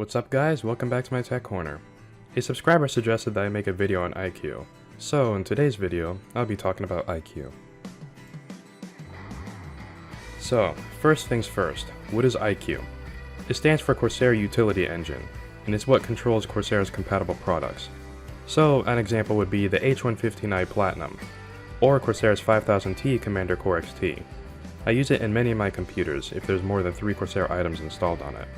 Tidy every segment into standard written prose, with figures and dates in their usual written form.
What's up guys, welcome back to my tech corner. A subscriber suggested that I make a video on ICUE, so in today's video, I'll be talking about ICUE. So, first things first, what is ICUE? It stands for Corsair Utility Engine, and it's what controls Corsair's compatible products. So, an example would be the H115i Platinum, or Corsair's 5000T Commander Core XT. I use it in many of my computers if there's more than 3 Corsair items installed on it.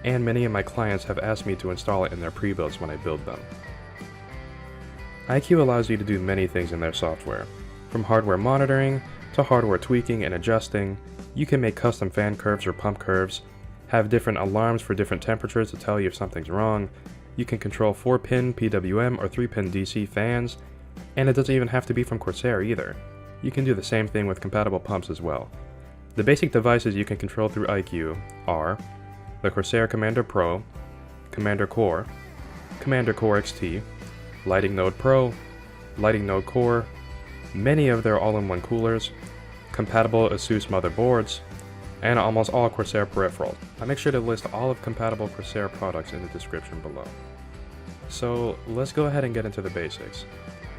And many of my clients have asked me to install it in their pre-builds when I build them. ICUE allows you to do many things in their software. From hardware monitoring, to hardware tweaking and adjusting, you can make custom fan curves or pump curves, have different alarms for different temperatures to tell you if something's wrong, you can control 4-pin PWM or 3-pin DC fans, and it doesn't even have to be from Corsair either. You can do the same thing with compatible pumps as well. The basic devices you can control through ICUE are the Corsair Commander Pro, Commander Core, Commander Core XT, Lighting Node Pro, Lighting Node Core, many of their all-in-one coolers, compatible ASUS motherboards, and almost all Corsair peripherals. I'll make sure to list all of compatible Corsair products in the description below. So let's go ahead and get into the basics.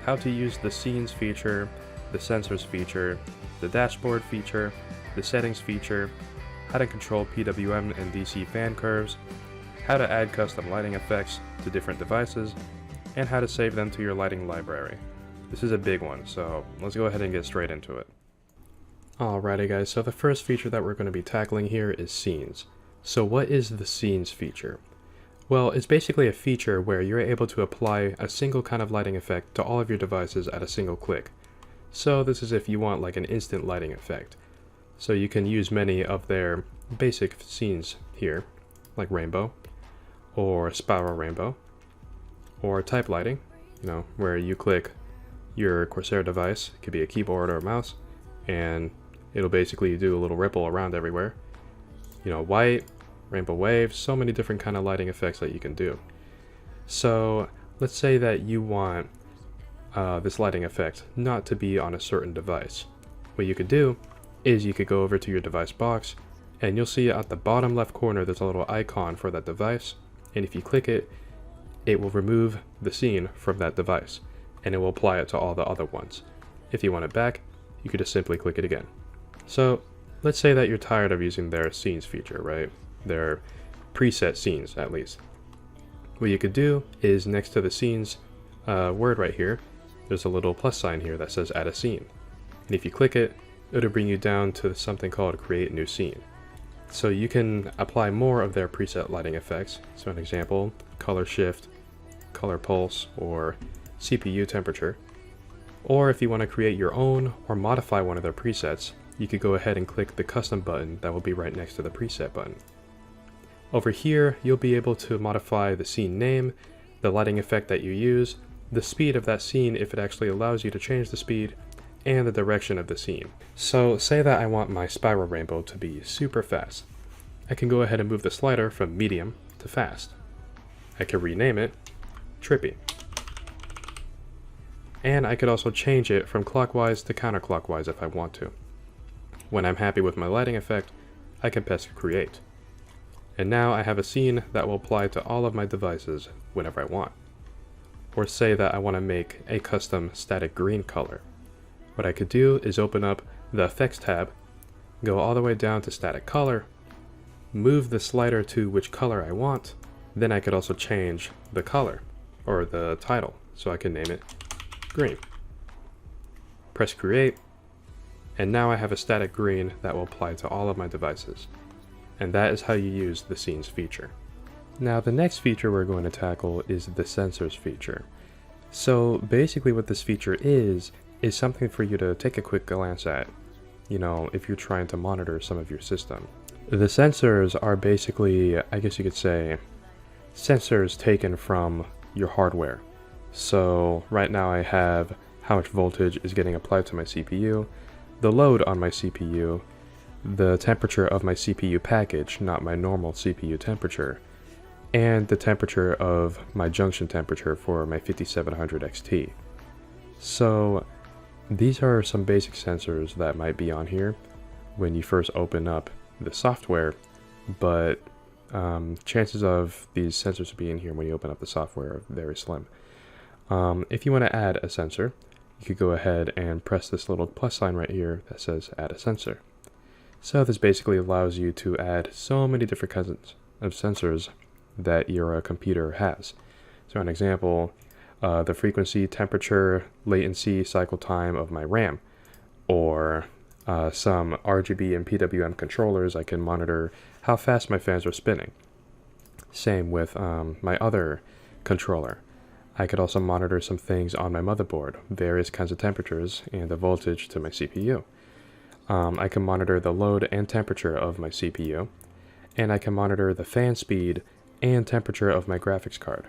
How to use the scenes feature, the sensors feature, the dashboard feature, the settings feature, how to control PWM and DC fan curves, how to add custom lighting effects to different devices, and how to save them to your lighting library. This is a big one, so let's go ahead and get straight into it. Alrighty guys, so the first feature that we're going to be tackling here is scenes. So what is the scenes feature? Well, it's basically a feature where you're able to apply a single kind of lighting effect to all of your devices at a single click. So this is if you want like an instant lighting effect. So you can use many of their basic scenes here, like rainbow, or spiral rainbow, or type lighting, where you click your Corsair device, it could be a keyboard or a mouse, and it'll basically do a little ripple around everywhere. White, rainbow waves, so many different kind of lighting effects that you can do. So let's say that you want this lighting effect not to be on a certain device. What you could do is you could go over to your device box, and you'll see at the bottom left corner there's a little icon for that device, and if you click it, it will remove the scene from that device, and it will apply it to all the other ones. If you want it back, you could just simply click it again. So let's say that you're tired of using their scenes feature, right? Their preset scenes, at least. What you could do is next to the scenes word right here, there's a little plus sign here that says add a scene. And if you click it, it'll bring you down to something called create new scene. So you can apply more of their preset lighting effects. So an example, color shift, color pulse, or CPU temperature. Or if you want to create your own or modify one of their presets, you could go ahead and click the custom button that will be right next to the preset button. Over here, you'll be able to modify the scene name, the lighting effect that you use, the speed of that scene if it actually allows you to change the speed, and the direction of the scene. So say that I want my spiral rainbow to be super fast. I can go ahead and move the slider from medium to fast. I can rename it Trippy. And I could also change it from clockwise to counterclockwise if I want to. When I'm happy with my lighting effect, I can press create. And now I have a scene that will apply to all of my devices whenever I want. Or say that I want to make a custom static green color. What I could do is open up the Effects tab, go all the way down to Static Color, move the slider to which color I want, then I could also change the color, or the title, so I can name it Green. Press Create, and now I have a static green that will apply to all of my devices. And that is how you use the Scenes feature. Now the next feature we're going to tackle is the Sensors feature. So basically what this feature is something for you to take a quick glance at, if you're trying to monitor some of your system. The sensors are basically, I guess you could say, sensors taken from your hardware. So right now I have how much voltage is getting applied to my CPU, the load on my CPU, the temperature of my CPU package, not my normal CPU temperature, and the temperature of my junction temperature for my 5700 XT. So these are some basic sensors that might be on here when you first open up the software, but chances of these sensors being here when you open up the software are very slim. If you want to add a sensor, you could go ahead and press this little plus sign right here that says add a sensor. So this basically allows you to add so many different kinds of sensors that your computer has. So an example, the frequency, temperature, latency, cycle time of my RAM, or some RGB and PWM controllers. I can monitor how fast my fans are spinning. Same with my other controller. I could also monitor some things on my motherboard, various kinds of temperatures and the voltage to my CPU. I can monitor the load and temperature of my CPU, and I can monitor the fan speed and temperature of my graphics card.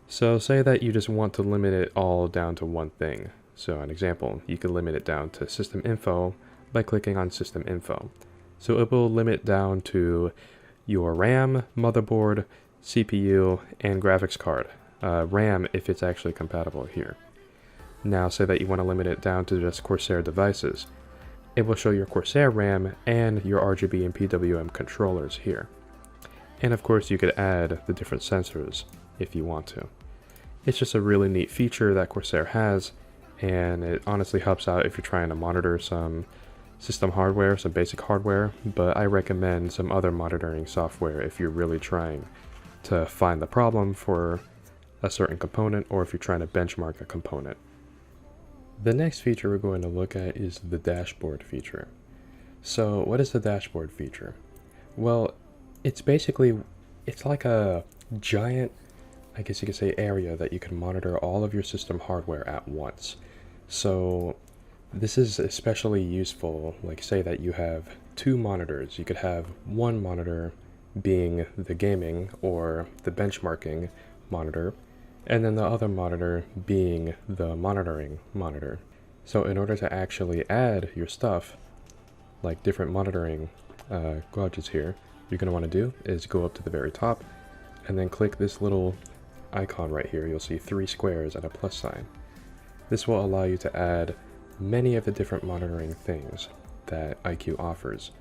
So say that you just want to limit it all down to one thing. So an example, you could limit it down to system info by clicking on system info. So it will limit down to your RAM, motherboard, CPU, and graphics card. RAM if it's actually compatible here. Now say that you want to limit it down to just Corsair devices. It will show your Corsair RAM and your RGB and PWM controllers here. And of course you could add the different sensors if you want to. It's just a really neat feature that Corsair has, and it honestly helps out if you're trying to monitor some system hardware, some basic hardware, but I recommend some other monitoring software if you're really trying to find the problem for a certain component, or if you're trying to benchmark a component. The next feature we're going to look at is the dashboard feature. So what is the dashboard feature? Well, it's like a giant, I guess you could say, area that you can monitor all of your system hardware at once. So this is especially useful, like say that you have two monitors. You could have one monitor being the gaming or the benchmarking monitor, and then the other monitor being the monitoring monitor. So in order to actually add your stuff, like different monitoring gadgets here, what you're going to want to do is go up to the very top and then click this little icon right here. You'll see 3 squares and a plus sign. This will allow you to add many of the different monitoring things that ICUE offers.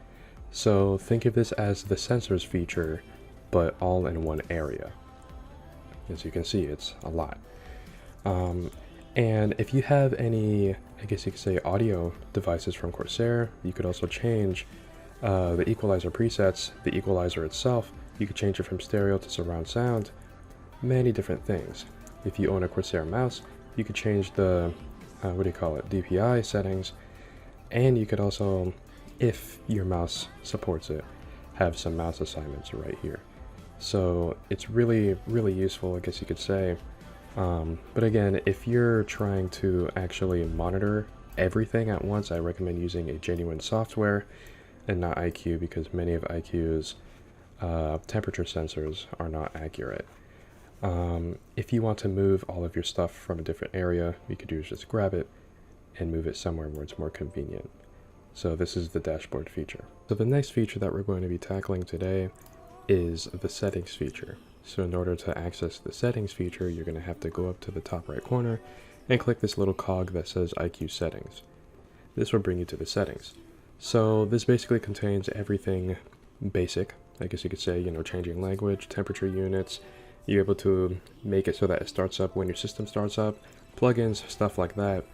So think of this as the sensors feature, but all in one area. As you can see, it's a lot. And if you have any, I guess you could say, audio devices from Corsair, you could also change the equalizer presets, the equalizer itself. You could change it from stereo to surround sound, many different things. If you own a Corsair mouse, you could change the, DPI settings, and you could also, if your mouse supports it, have some mouse assignments right here. So it's really, really useful, I guess you could say. But again, if you're trying to actually monitor everything at once, I recommend using a genuine software and not ICUE, because many of ICUE's temperature sensors are not accurate. If you want to move all of your stuff from a different area, you could do is just grab it and move it somewhere where it's more convenient. So this is the dashboard feature. So the next feature that we're going to be tackling today is the settings feature. So in order to access the settings feature, you're going to have to go up to the top right corner and click this little cog that says ICUE settings. This will bring you to the settings. So this basically contains everything basic, I guess you could say, changing language, temperature units. You're able to make it so that it starts up when your system starts up, plugins, stuff like that.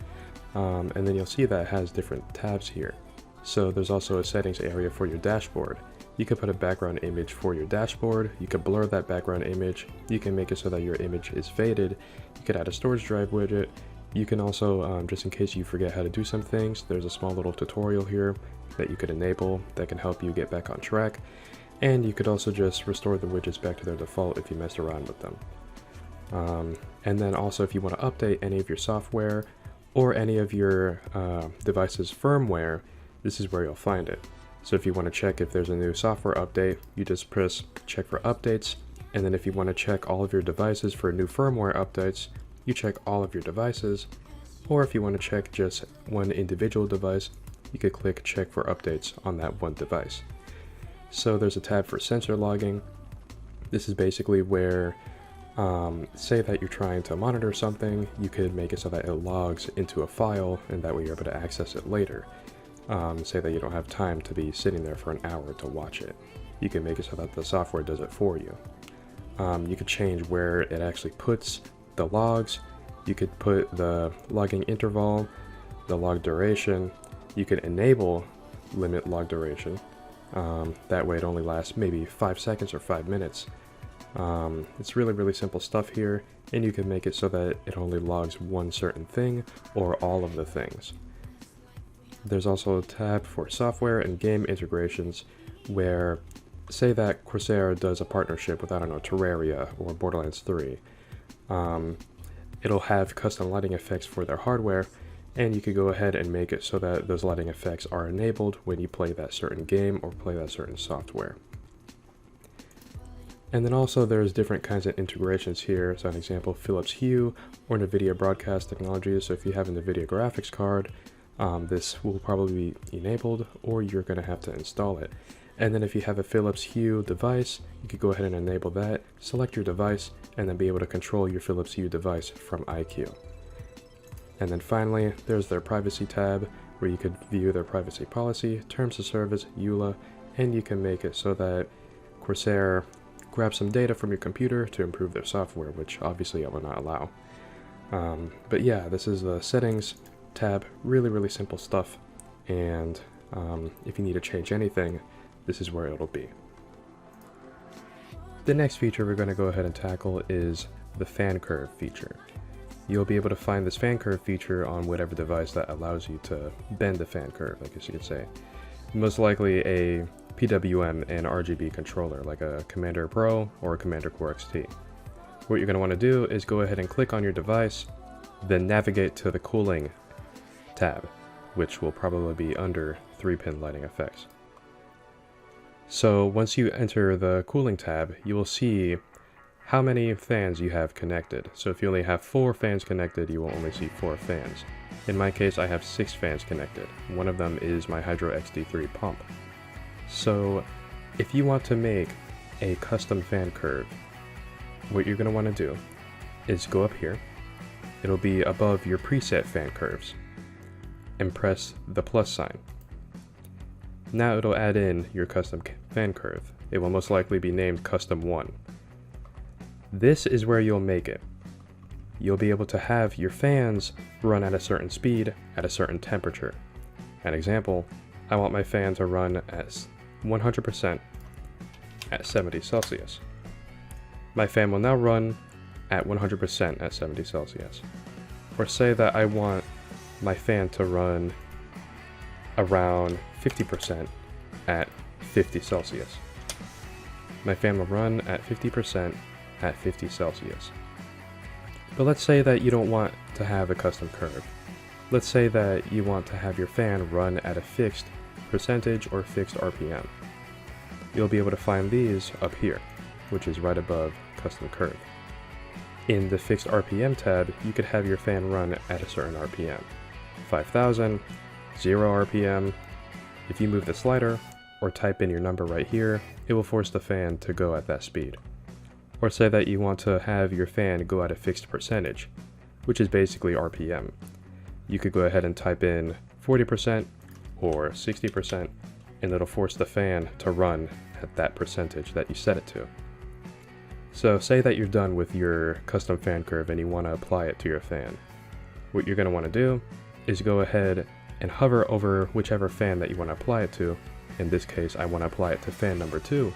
And then you'll see that it has different tabs here. So there's also a settings area for your dashboard. You can put a background image for your dashboard. You can blur that background image. You can make it so that your image is faded. You could add a storage drive widget. You can also, just in case you forget how to do some things, there's a small little tutorial here that you could enable that can help you get back on track. And you could also just restore the widgets back to their default if you messed around with them. And then also, if you want to update any of your software or any of your device's firmware, this is where you'll find it. So if you want to check if there's a new software update, you just press check for updates. And then if you want to check all of your devices for new firmware updates, you check all of your devices. Or if you want to check just one individual device, you could click check for updates on that one device. So there's a tab for sensor logging. This is basically where, say that you're trying to monitor something, you could make it so that it logs into a file, and that way you're able to access it later. Say that you don't have time to be sitting there for an hour to watch it. you can make it so that the software does it for you. You could change where it actually puts the logs. You could put the logging interval, the log duration. You could enable limit log duration. That way it only lasts maybe 5 seconds or 5 minutes. It's really simple stuff here, and you can make it so that it only logs one certain thing or all of the things. There's also a tab for software and game integrations where, say that Corsair does a partnership with, I don't know, Terraria or Borderlands 3. It'll have custom lighting effects for their hardware, and you could go ahead and make it so that those lighting effects are enabled when you play that certain game or play that certain software. And then also there's different kinds of integrations here. So an example, Philips Hue or NVIDIA broadcast technologies. So if you have an NVIDIA graphics card, this will probably be enabled, or you're going to have to install it. And then if you have a Philips Hue device, you could go ahead and enable that, select your device, and then be able to control your Philips Hue device from ICUE. And then finally, there's their privacy tab, where you could view their privacy policy, terms of service, EULA, and you can make it so that Corsair grabs some data from your computer to improve their software, which obviously I will not allow. But yeah, this is the settings tab, really simple stuff, and if you need to change anything, this is where it'll be. The next feature we're going to go ahead and tackle is the fan curve feature. You'll be able to find this fan curve feature on whatever device that allows you to bend the fan curve, I guess you could say. Most likely a PT.1 and RGB controller, like a Commander Pro or a Commander Core XT. What you're going to want to do is go ahead and click on your device, then navigate to the cooling tab, which will probably be under 3-pin lighting effects. So once you enter the cooling tab, you will see how many fans you have connected. So if you only have 4 fans connected, you will only see 4 fans. In my case, I have 6 fans connected. One of them is my Hydro XD3 pump. So if you want to make a custom fan curve, what you're going to want to do is go up here. It'll be above your preset fan curves, and press the plus sign. Now it'll add in your custom fan curve. It will most likely be named Custom 1. This is where you'll make it. You'll be able to have your fans run at a certain speed at a certain temperature. An example, I want my fan to run at 100% at 70 Celsius. My fan will now run at 100% at 70 Celsius. Or say that I want my fan to run around 50% at 50 Celsius. My fan will run at 50% at 50 Celsius. But let's say that you don't want to have a custom curve. Let's say that you want to have your fan run at a fixed percentage or fixed RPM. You'll be able to find these up here, which is right above custom curve. In the fixed RPM tab, you could have your fan run at a certain RPM. 5000, 0 RPM. If you move the slider or type in your number right here, it will force the fan to go at that speed. Or say that you want to have your fan go at a fixed percentage, which is basically RPM. You could go ahead and type in 40% or 60%, and it'll force the fan to run at that percentage that you set it to. So say that you're done with your custom fan curve and you want to apply it to your fan. What you're going to want to do is go ahead and hover over whichever fan that you want to apply it to. In this case, I want to apply it to fan number 2.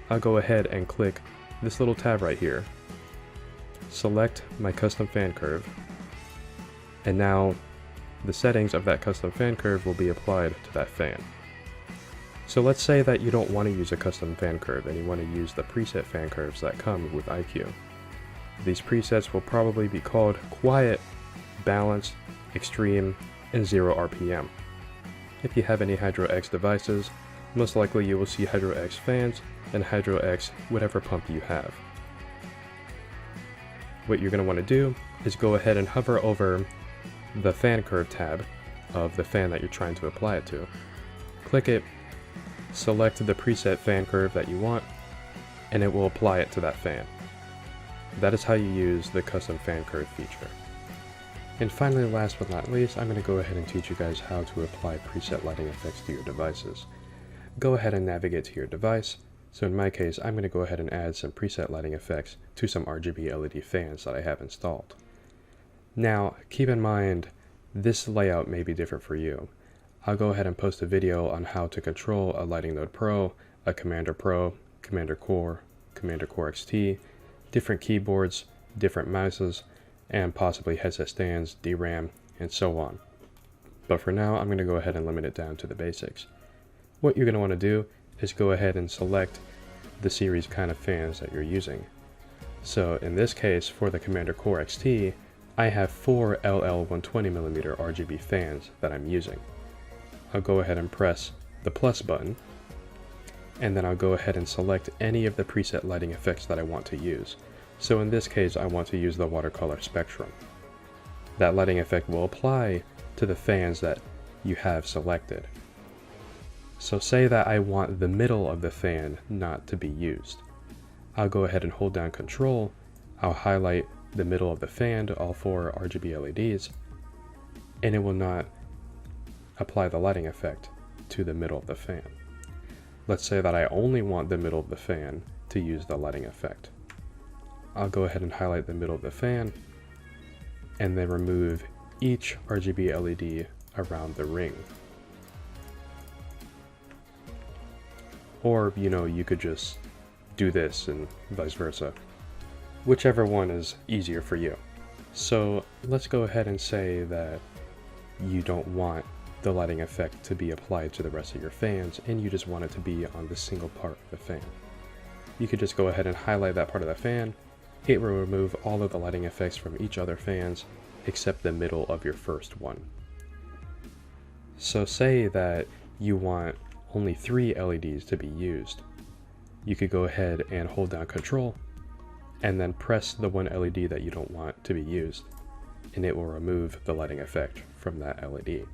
I'll go ahead and click this little tab right here, select my custom fan curve, and now the settings of that custom fan curve will be applied to that fan. So let's say that you don't want to use a custom fan curve and you want to use the preset fan curves that come with ICUE. These presets will probably be called Quiet, Balanced, Extreme, and 0 RPM. If you have any Hydro X devices, most likely you will see Hydro X fans and Hydro X whatever pump you have. What you're going to want to do is go ahead and hover over the fan curve tab of the fan that you're trying to apply it to. Click it, select the preset fan curve that you want, and it will apply it to that fan. That is how you use the custom fan curve feature. And finally, last but not least, I'm going to go ahead and teach you guys how to apply preset lighting effects to your devices. Go ahead and navigate to your device, So in my case, I'm going to go ahead and add some preset lighting effects to some RGB LED fans that I have installed. Now, keep in mind, this layout may be different for you. I'll go ahead and post a video on how to control a Lighting Node Pro, a Commander Pro, Commander Core XT, different keyboards, different mouses, and possibly headset stands, DRAM, and so on. But for now, I'm going to go ahead and limit it down to the basics. What you're going to want to do is go ahead and select the series kind of fans that you're using. So in this case, for the Commander Core XT, I have 4 LL120mm RGB fans that I'm using. I'll go ahead and press the plus button, and then I'll go ahead and select any of the preset lighting effects that I want to use. So in this case, I want to use the watercolor spectrum. That lighting effect will apply to the fans that you have selected. So say that I want the middle of the fan not to be used. I'll go ahead and hold down Control, I'll highlight the middle of the fan to all 4 RGB LEDs, and it will not apply the lighting effect to the middle of the fan. Let's say that I only want the middle of the fan to use the lighting effect. I'll go ahead and highlight the middle of the fan, and then remove each RGB LED around the ring. Or, you could just do this and vice versa. Whichever one is easier for you. So let's go ahead and say that you don't want the lighting effect to be applied to the rest of your fans, and you just want it to be on the single part of the fan. You could just go ahead and highlight that part of the fan. It will remove all of the lighting effects from each other fans except the middle of your first one. So say that you want only 3 LEDs to be used. You could go ahead and hold down Control and then press the one LED that you don't want to be used, and it will remove the lighting effect from that LED.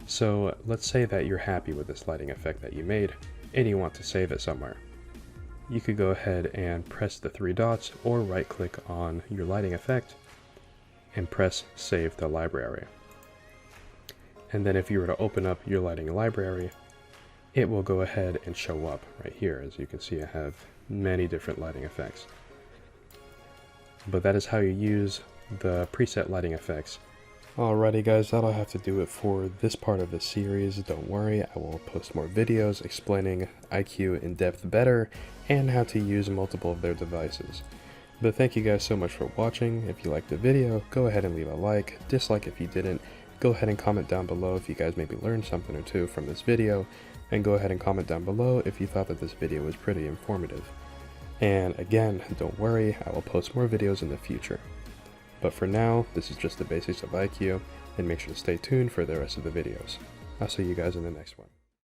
So let's say that you're happy with this lighting effect that you made and you want to save it somewhere. You could go ahead and press the 3 dots or right click on your lighting effect and press Save to Library. And then if you were to open up your lighting library, it will go ahead and show up right here. As you can see, I have many different lighting effects. But that is how you use the preset lighting effects. Alrighty guys, that'll have to do it for this part of the series. Don't worry, I will post more videos explaining ICUE in depth better and how to use multiple of their devices. But thank you guys so much for watching. If you liked the video, go ahead and leave a like. Dislike if you didn't. Go ahead and comment down below if you guys maybe learned something or two from this video. And go ahead and comment down below if you thought that this video was pretty informative. And again, don't worry, I will post more videos in the future. But for now, this is just the basics of ICUE, and make sure to stay tuned for the rest of the videos. I'll see you guys in the next one.